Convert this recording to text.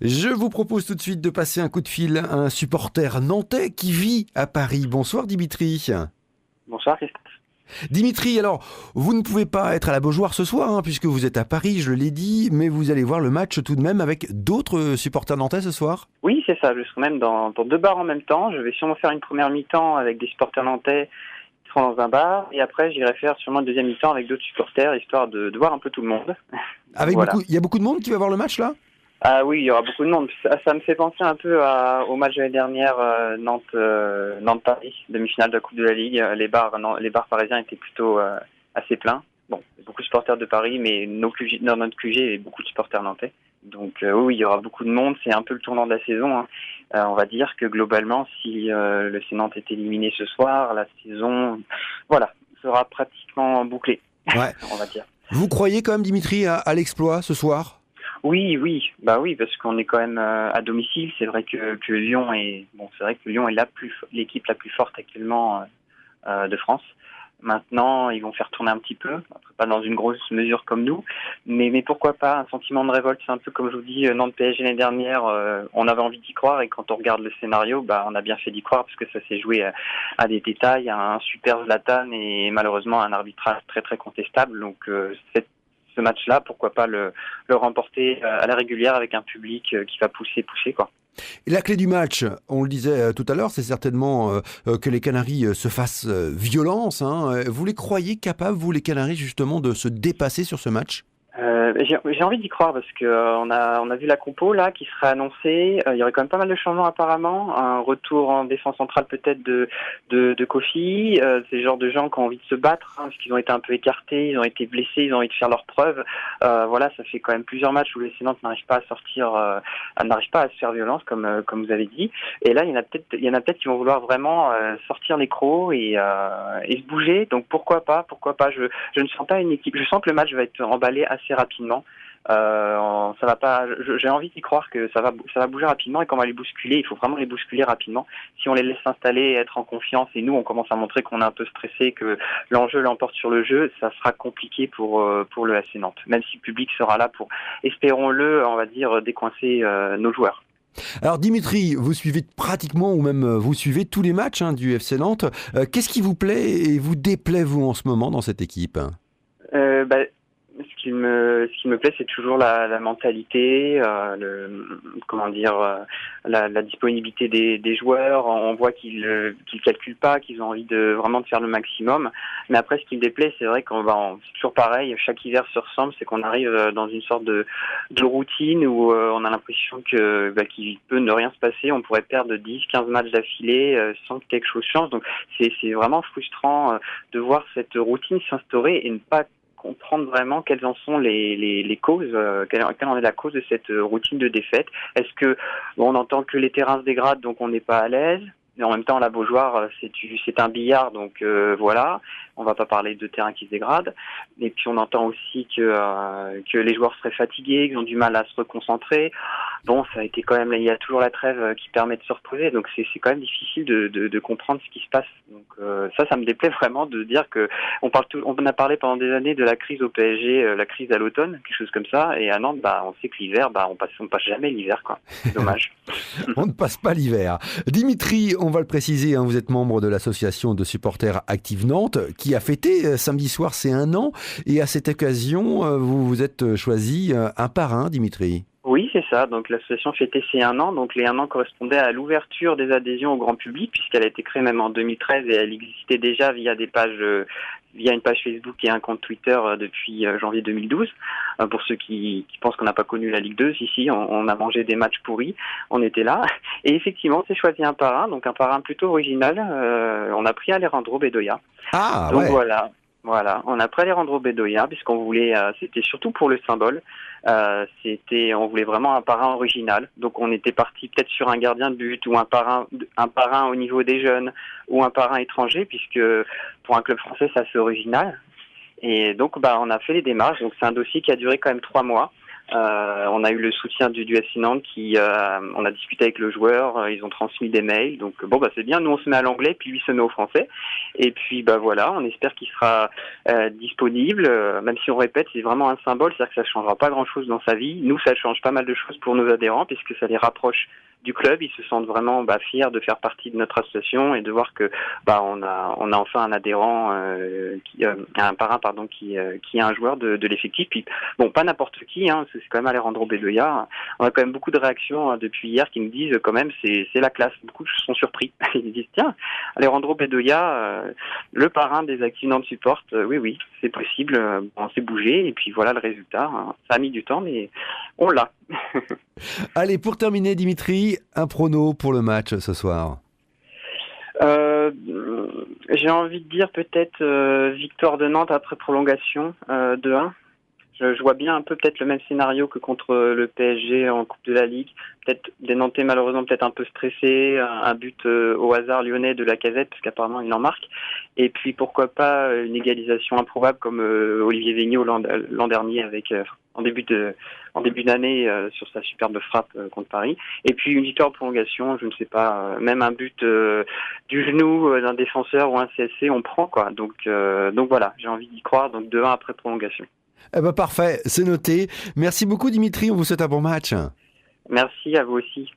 Je vous propose tout de suite de passer un coup de fil à un supporter nantais qui vit à Paris. Bonsoir Dimitri. Bonsoir Christophe. Dimitri, alors, vous ne pouvez pas être à la Beaujoire ce soir, puisque vous êtes à Paris, je l'ai dit, mais vous allez voir le match tout de même avec d'autres supporters nantais ce soir? Oui, c'est ça, je serai même dans deux bars en même temps. Je vais sûrement faire une première mi-temps avec des supporters nantais qui seront dans un bar, et après j'irai faire sûrement une deuxième mi-temps avec d'autres supporters, histoire de voir un peu tout le monde. Donc Avec voilà. beaucoup, il y a beaucoup de monde qui va voir le match là? Ah oui, il y aura beaucoup de monde. Ça me fait penser un peu au match de l'année dernière, Nantes-Paris, demi-finale de la Coupe de la Ligue. Les bars parisiens étaient plutôt assez pleins. Bon, beaucoup de supporters de Paris, mais dans notre QG, il y avait beaucoup de supporters nantais. Donc oui, il y aura beaucoup de monde. C'est un peu le tournant de la saison, hein. On va dire que globalement, si le FC Nantes est éliminé ce soir, la saison, voilà, sera pratiquement bouclée, Ouais. on va dire. Vous croyez quand même, Dimitri, à l'exploit ce soir? Oui, oui, bah oui, parce qu'on est quand même à domicile. C'est vrai que Lyon est l'équipe la plus forte actuellement de France. Maintenant, ils vont faire tourner un petit peu, après, pas dans une grosse mesure comme nous, mais pourquoi pas un sentiment de révolte. C'est un peu comme je vous dis, Nantes PSG l'année dernière, on avait envie d'y croire, et quand on regarde le scénario, bah on a bien fait d'y croire parce que ça s'est joué à des détails, à un super Zlatan et malheureusement un arbitrage très très contestable. Donc ce match-là, pourquoi pas le remporter à la régulière avec un public qui va pousser quoi. Et la clé du match, on le disait tout à l'heure, c'est certainement que les Canaries se fassent violence. Vous les croyez capables, vous les Canaries, justement, de se dépasser sur ce match? J'ai envie d'y croire parce que on a vu la compo là qui serait annoncée. Il y aurait quand même pas mal de changements apparemment. Un retour en défense centrale peut-être de Kofi. C'est le genre de gens qui ont envie de se battre, hein, parce qu'ils ont été un peu écartés, ils ont été blessés, ils ont envie de faire leurs preuves. Voilà, ça fait quand même plusieurs matchs où les Nantes n'arrivent pas à sortir, n'arrivent pas à se faire violence comme vous avez dit. Et là, il y en a peut-être qui vont vouloir vraiment sortir les crocs et se bouger. Donc pourquoi pas. Je ne sens pas une équipe. Je sens que le match va être emballé assez rapidement. Ça va pas. J'ai envie d'y croire que ça va bouger rapidement et qu'on va les bousculer. Il faut vraiment les bousculer rapidement. Si on les laisse s'installer, et être en confiance, et nous on commence à montrer qu'on est un peu stressé, que l'enjeu l'emporte sur le jeu, ça sera compliqué pour le AC Nantes. Même si le public sera là pour, espérons-le, on va dire, décoincer nos joueurs. Alors Dimitri, vous suivez pratiquement, ou même vous suivez tous les matchs du FC Nantes. Qu'est-ce qui vous plaît et vous déplaît, vous, en ce moment, dans cette équipe? Bah, ce qui me plaît, c'est toujours la mentalité, comment dire, la disponibilité des joueurs. On voit qu'ils calculent pas, qu'ils ont envie vraiment de faire le maximum. Mais après, ce qui me déplaît, c'est vrai c'est toujours pareil. Chaque hiver se ressemble, c'est qu'on arrive dans une sorte de routine où on a l'impression qu'il peut ne rien se passer. On pourrait perdre 10, 15 matchs d'affilée sans que quelque chose change. Donc c'est vraiment frustrant de voir cette routine s'instaurer et ne pas comprendre vraiment quelles en sont les causes, quelle en est la cause de cette routine de défaite. Est-ce que on entend que les terrains se dégradent, donc on n'est pas à l'aise, mais en même temps la Beaujoire c'est un billard, donc voilà, on va pas parler de terrain qui se dégrade. Et puis on entend aussi que les joueurs seraient fatigués, qu'ils ont du mal à se reconcentrer. Bon, ça a été quand même, il y a toujours la trêve qui permet de se reposer, donc c'est quand même difficile de comprendre ce qui se passe. Donc ça me déplaît vraiment de dire que on a parlé pendant des années de la crise au PSG, la crise à l'automne, quelque chose comme ça, et à Nantes, on sait que l'hiver, on passe jamais l'hiver, quoi. C'est dommage. On ne passe pas l'hiver. Dimitri, on va le préciser, vous êtes membre de l'association de supporters Active Nantes qui a fêté samedi soir ses 1 an, et à cette occasion, vous vous êtes choisi un parrain, Dimitri. Oui, c'est ça. Donc l'association fêtait ses 1 an. Donc les 1 an correspondaient à l'ouverture des adhésions au grand public, puisqu'elle a été créée même en 2013 et elle existait déjà via une page Facebook et un compte Twitter depuis janvier 2012. Pour ceux qui pensent qu'on n'a pas connu la Ligue 2, si, on a mangé des matchs pourris, on était là. Et effectivement, on s'est choisi un parrain, donc un parrain plutôt original. On a pris Alejandro Bedoya. Ah Donc ouais. voilà, on a pris Alejandro Bedoya puisqu'on voulait, c'était surtout pour le symbole. On voulait vraiment un parrain original. Donc on était parti peut-être sur un gardien de but ou un parrain au niveau des jeunes ou un parrain étranger, puisque pour un club français, c'est assez original. Et donc on a fait les démarches. Donc c'est un dossier qui a duré quand même 3 mois. On a eu le soutien du FC Nantes on a discuté avec le joueur, ils ont transmis des mails. Donc bon, c'est bien. Nous on se met à l'anglais, puis lui se met au français. Et puis voilà, on espère qu'il sera disponible. Même si on répète, c'est vraiment un symbole, c'est-à-dire que ça changera pas grand-chose dans sa vie. Nous, ça change pas mal de choses pour nos adhérents, puisque ça les rapproche du club. Ils se sentent vraiment fiers de faire partie de notre association et de voir que on a enfin un adhérent un parrain qui est un joueur de l'effectif. Puis bon, pas n'importe qui, hein, c'est quand même Alejandro Bedoya. On a quand même beaucoup de réactions depuis hier qui nous disent quand même c'est la classe. Beaucoup sont surpris. Ils disent tiens, Alejandro Bedoya, le parrain des Active Nantes Support, oui, c'est possible. On s'est bougé et puis voilà le résultat. Hein. Ça a mis du temps, mais on l'a. Allez, pour terminer, Dimitri, un prono pour le match ce soir. J'ai envie de dire peut-être victoire de Nantes après prolongation 2-1. Je vois bien un peu peut-être le même scénario que contre le PSG en Coupe de la Ligue. Peut-être des Nantais malheureusement peut-être un peu stressés, un but au hasard lyonnais de Lacazette parce qu'apparemment il en marque. Et puis pourquoi pas une égalisation improbable comme Olivier Végnot l'an dernier avec en début d'année sur sa superbe frappe contre Paris. Et puis une victoire en prolongation, je ne sais pas, même un but du genou d'un défenseur ou un CSC, on prend quoi. Donc voilà, j'ai envie d'y croire. Donc 2-1 après prolongation. Eh ben parfait, c'est noté. Merci beaucoup Dimitri, on vous souhaite un bon match. Merci à vous aussi.